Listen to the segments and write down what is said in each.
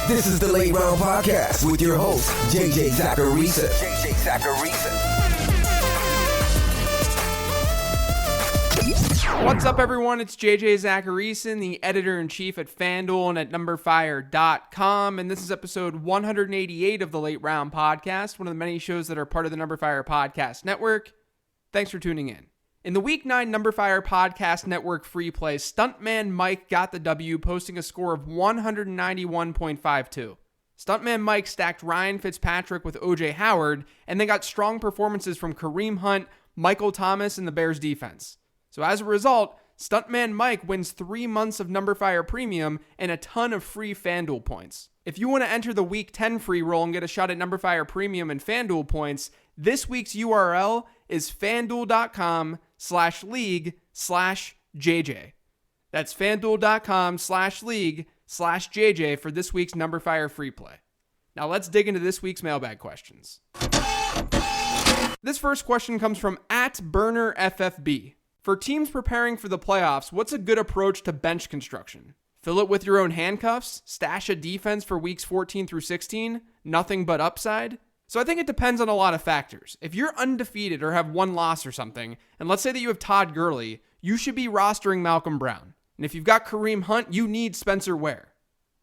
This is the Late Round Podcast with your host, JJ Zacharisa. What's up, everyone? It's JJ Zacharisa, the editor-in-chief at FanDuel and at NumberFire.com, and this is episode 188 of the Late Round Podcast, one of the many shows that are part of the NumberFire Podcast Network. Thanks for tuning in. In the Week 9 NumberFire Podcast Network free play, Stuntman Mike got the W, posting a score of 191.52. Stuntman Mike stacked Ryan Fitzpatrick with O.J. Howard, and they got strong performances from Kareem Hunt, Michael Thomas, and the Bears defense. So as a result, Stuntman Mike wins 3 months of NumberFire Premium and a ton of free FanDuel points. If you want to enter the Week 10 free roll and get a shot at NumberFire Premium and FanDuel points, this week's URL is fanduel.com/league/JJ. That's fanduel.com/league/JJ for this week's NumberFire free play. Now let's dig into this week's mailbag questions. This first question comes from @BurnerFFB. For teams preparing for the playoffs, what's a good approach to bench construction? Fill it with your own handcuffs? Stash a defense for weeks 14 through 16? Nothing but upside? So I think it depends on a lot of factors. If you're undefeated or have one loss or something, and let's say that you have Todd Gurley, you should be rostering Malcolm Brown. And if you've got Kareem Hunt, you need Spencer Ware.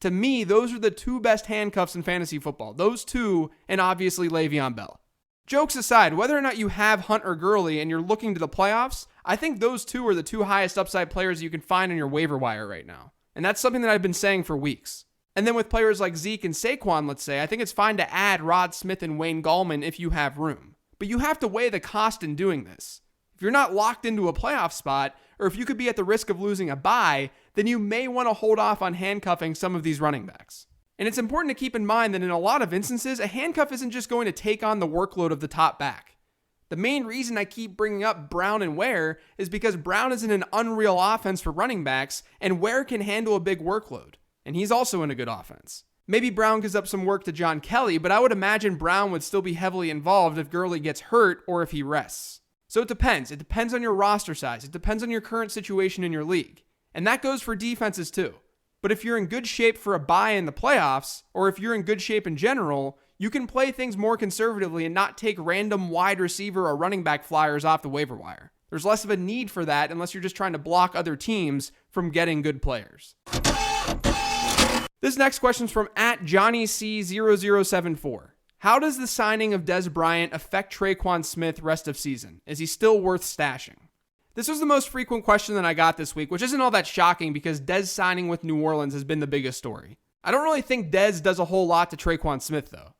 To me, those are the two best handcuffs in fantasy football. Those two, and obviously Le'Veon Bell. Jokes aside, whether or not you have Hunt or Gurley and you're looking to the playoffs, I think those two are the two highest upside players you can find on your waiver wire right now. And that's something that I've been saying for weeks. And then with players like Zeke and Saquon, let's say, I think it's fine to add Rod Smith and Wayne Gallman if you have room. But you have to weigh the cost in doing this. If you're not locked into a playoff spot, or if you could be at the risk of losing a bye, then you may want to hold off on handcuffing some of these running backs. And it's important to keep in mind that in a lot of instances, a handcuff isn't just going to take on the workload of the top back. The main reason I keep bringing up Brown and Ware is because Brown is in an unreal offense for running backs, and Ware can handle a big workload. And he's also in a good offense. Maybe Brown gives up some work to John Kelly, but I would imagine Brown would still be heavily involved if Gurley gets hurt or if he rests. So it depends. It depends on your roster size. It depends on your current situation in your league. And that goes for defenses too. But if you're in good shape for a bye in the playoffs, or if you're in good shape in general, you can play things more conservatively and not take random wide receiver or running back flyers off the waiver wire. There's less of a need for that unless you're just trying to block other teams from getting good players. This next question is from @JohnnyC0074. How does the signing of Dez Bryant affect Tre'Quan Smith rest of season? Is he still worth stashing? This was the most frequent question that I got this week, which isn't all that shocking because Dez signing with New Orleans has been the biggest story. I don't really think Dez does a whole lot to Tre'Quan Smith, though.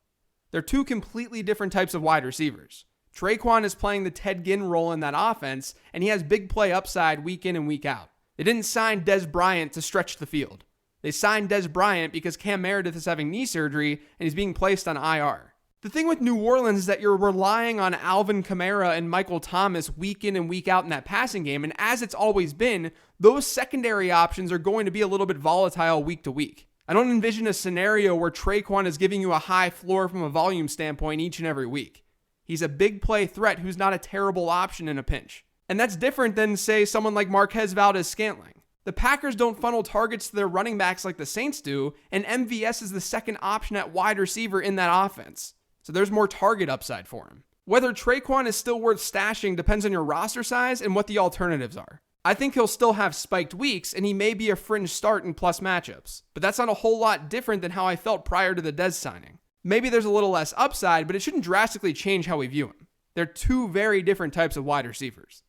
They're two completely different types of wide receivers. Tre'Quan is playing the Ted Ginn role in that offense, and he has big play upside week in and week out. They didn't sign Dez Bryant to stretch the field. They signed Dez Bryant because Cam Meredith is having knee surgery and he's being placed on IR. The thing with New Orleans is that you're relying on Alvin Kamara and Michael Thomas week in and week out in that passing game, and as it's always been, those secondary options are going to be a little bit volatile week to week. I don't envision a scenario where Tre'Quan is giving you a high floor from a volume standpoint each and every week. He's a big play threat who's not a terrible option in a pinch. And that's different than, say, someone like Marquez Valdes-Scantling. The Packers don't funnel targets to their running backs like the Saints do, and MVS is the second option at wide receiver in that offense. So there's more target upside for him. Whether Tre'Quan is still worth stashing depends on your roster size and what the alternatives are. I think he'll still have spiked weeks, and he may be a fringe start in plus matchups. But that's not a whole lot different than how I felt prior to the Dez signing. Maybe there's a little less upside, but it shouldn't drastically change how we view him. They're two very different types of wide receivers.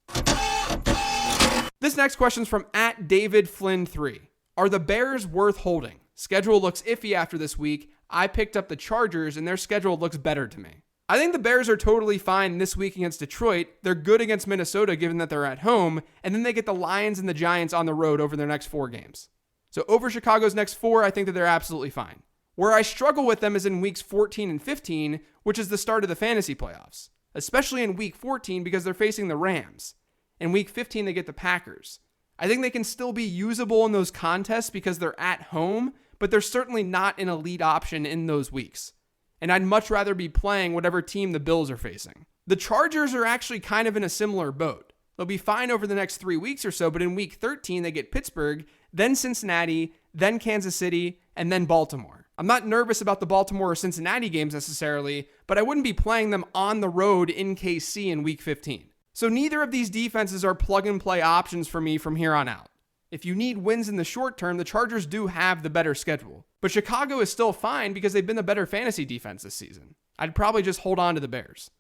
This next question is from @DavidFlynn3. Are the Bears worth holding? Schedule looks iffy after this week. I picked up the Chargers, and their schedule looks better to me. I think the Bears are totally fine this week against Detroit. They're good against Minnesota given that they're at home, and then they get the Lions and the Giants on the road over their next 4 games. So over Chicago's next 4, I think that they're absolutely fine. Where I struggle with them is in weeks 14 and 15, which is the start of the fantasy playoffs, especially in week 14 because they're facing the Rams. In week 15, they get the Packers. I think they can still be usable in those contests because they're at home, but they're certainly not an elite option in those weeks. And I'd much rather be playing whatever team the Bills are facing. The Chargers are actually kind of in a similar boat. They'll be fine over the next 3 weeks or so, but in week 13, they get Pittsburgh, then Cincinnati, then Kansas City, and then Baltimore. I'm not nervous about the Baltimore or Cincinnati games necessarily, but I wouldn't be playing them on the road in KC in Week 15. So neither of these defenses are plug-and-play options for me from here on out. If you need wins in the short term, the Chargers do have the better schedule. But Chicago is still fine because they've been the better fantasy defense this season. I'd probably just hold on to the Bears.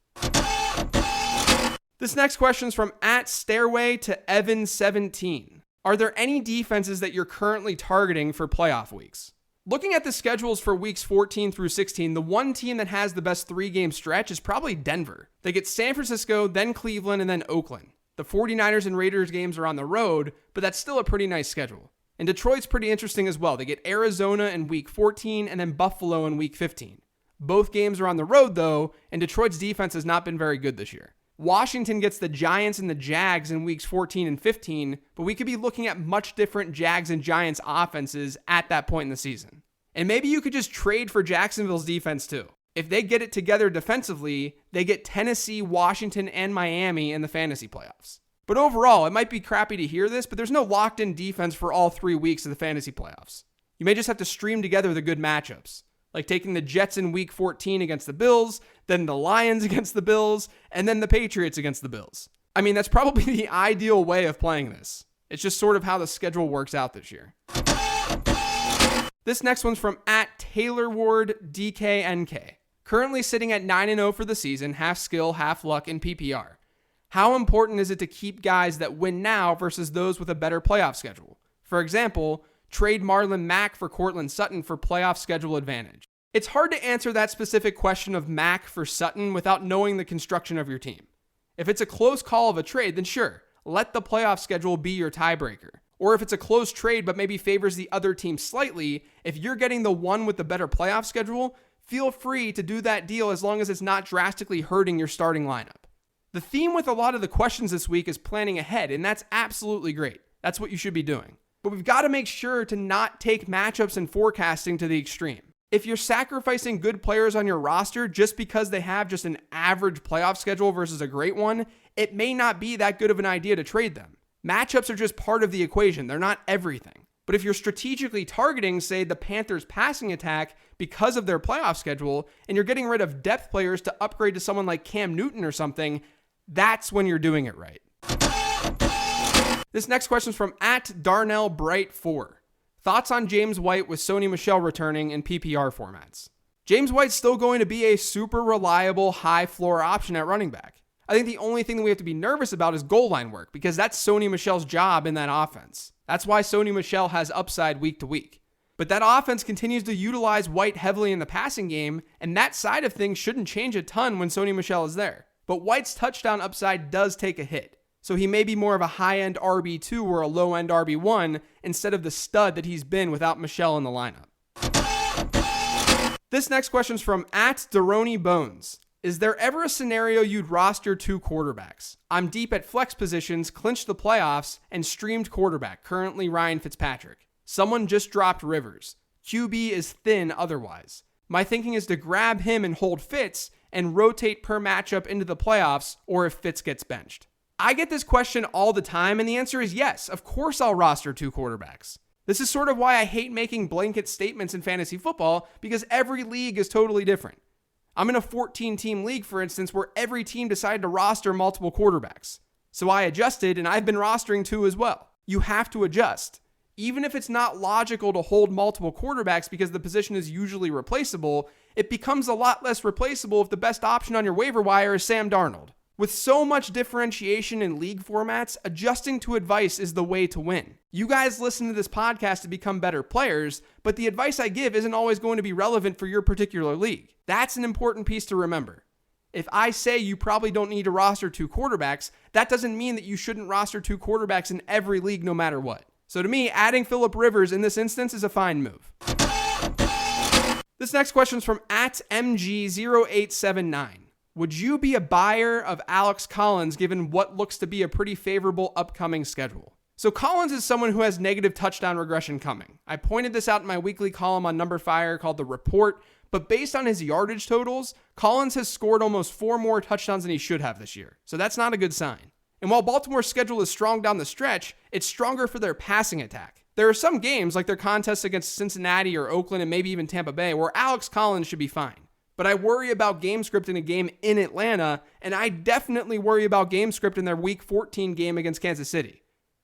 This next question is from @Stairway to Evan17. Are there any defenses that you're currently targeting for playoff weeks? Looking at the schedules for weeks 14 through 16, the one team that has the best 3-game stretch is probably Denver. They get San Francisco, then Cleveland, and then Oakland. The 49ers and Raiders games are on the road, but that's still a pretty nice schedule. And Detroit's pretty interesting as well. They get Arizona in week 14 and then Buffalo in week 15. Both games are on the road though, and Detroit's defense has not been very good this year. Washington gets the Giants and the Jags in weeks 14 and 15, but we could be looking at much different Jags and Giants offenses at that point in the season. And maybe you could just trade for Jacksonville's defense too. If they get it together defensively, they get Tennessee, Washington, and Miami in the fantasy playoffs. But overall, it might be crappy to hear this, but there's no locked-in defense for all 3 weeks of the fantasy playoffs. You may just have to stream together the good matchups, like taking the Jets in week 14 against the Bills, then the Lions against the Bills, and then the Patriots against the Bills. I mean, that's probably the ideal way of playing this. It's just sort of how the schedule works out this year. This next one's from @TaylorWardDKNK. Currently sitting at 9-0 for the season, half skill, half luck in PPR. How important is it to keep guys that win now versus those with a better playoff schedule? For example, trade Marlon Mack for Cortland Sutton for playoff schedule advantage. It's hard to answer that specific question of Mack for Sutton without knowing the construction of your team. If it's a close call of a trade, then sure, let the playoff schedule be your tiebreaker. Or if it's a close trade but maybe favors the other team slightly, if you're getting the one with the better playoff schedule, feel free to do that deal as long as it's not drastically hurting your starting lineup. The theme with a lot of the questions this week is planning ahead, and that's absolutely great. That's what you should be doing. But we've got to make sure to not take matchups and forecasting to the extreme. If you're sacrificing good players on your roster just because they have just an average playoff schedule versus a great one, it may not be that good of an idea to trade them. Matchups are just part of the equation. They're not everything. But if you're strategically targeting, say, the Panthers' passing attack because of their playoff schedule, and you're getting rid of depth players to upgrade to someone like Cam Newton or something, that's when you're doing it right. This next question is from @DarnellBright4. Thoughts on James White with Sony Michel returning in PPR formats? James White's still going to be a super reliable, high-floor option at running back. I think the only thing that we have to be nervous about is goal line work, because that's Sony Michel's job in that offense. That's why Sony Michel has upside week to week. But that offense continues to utilize White heavily in the passing game, and that side of things shouldn't change a ton when Sony Michel is there. But White's touchdown upside does take a hit, so he may be more of a high-end RB2 or a low-end RB1 instead of the stud that he's been without Michel in the lineup. This next question is from @DaroniBones. Is there ever a scenario you'd roster 2 quarterbacks? I'm deep at flex positions, clinched the playoffs, and streamed quarterback, currently Ryan Fitzpatrick. Someone just dropped Rivers. QB is thin otherwise. My thinking is to grab him and hold Fitz and rotate per matchup into the playoffs, or if Fitz gets benched. I get this question all the time, and the answer is yes. Of course I'll roster 2 quarterbacks. This is sort of why I hate making blanket statements in fantasy football, because every league is totally different. I'm in a 14-team league, for instance, where every team decided to roster multiple quarterbacks. So I adjusted, and I've been rostering 2 as well. You have to adjust. Even if it's not logical to hold multiple quarterbacks because the position is usually replaceable, it becomes a lot less replaceable if the best option on your waiver wire is Sam Darnold. With so much differentiation in league formats, adjusting to advice is the way to win. You guys listen to this podcast to become better players, but the advice I give isn't always going to be relevant for your particular league. That's an important piece to remember. If I say you probably don't need to roster 2 quarterbacks, that doesn't mean that you shouldn't roster 2 quarterbacks in every league no matter what. So to me, adding Phillip Rivers in this instance is a fine move. This next question is from @MG0879. Would you be a buyer of Alex Collins given what looks to be a pretty favorable upcoming schedule? So Collins is someone who has negative touchdown regression coming. I pointed this out in my weekly column on Number Fire called The Report, but based on his yardage totals, Collins has scored almost 4 more touchdowns than he should have this year. So that's not a good sign. And while Baltimore's schedule is strong down the stretch, it's stronger for their passing attack. There are some games, like their contests against Cincinnati or Oakland and maybe even Tampa Bay, where Alex Collins should be fine. But I worry about game script in a game in Atlanta, and I definitely worry about game script in their Week 14 game against Kansas City.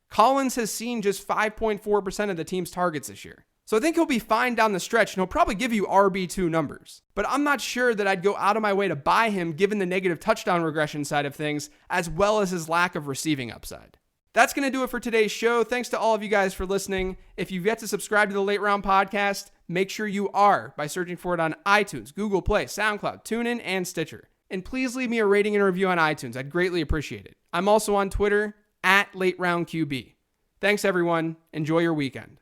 Collins has seen just 5.4% of the team's targets this year. So I think he'll be fine down the stretch, and he'll probably give you RB2 numbers. But I'm not sure that I'd go out of my way to buy him given the negative touchdown regression side of things, as well as his lack of receiving upside. That's going to do it for today's show. Thanks to all of you guys for listening. If you've yet to subscribe to the Late Round Podcast, make sure you are by searching for it on iTunes, Google Play, SoundCloud, TuneIn, and Stitcher. And please leave me a rating and a review on iTunes. I'd greatly appreciate it. I'm also on Twitter @LateRoundQB. Thanks, everyone. Enjoy your weekend.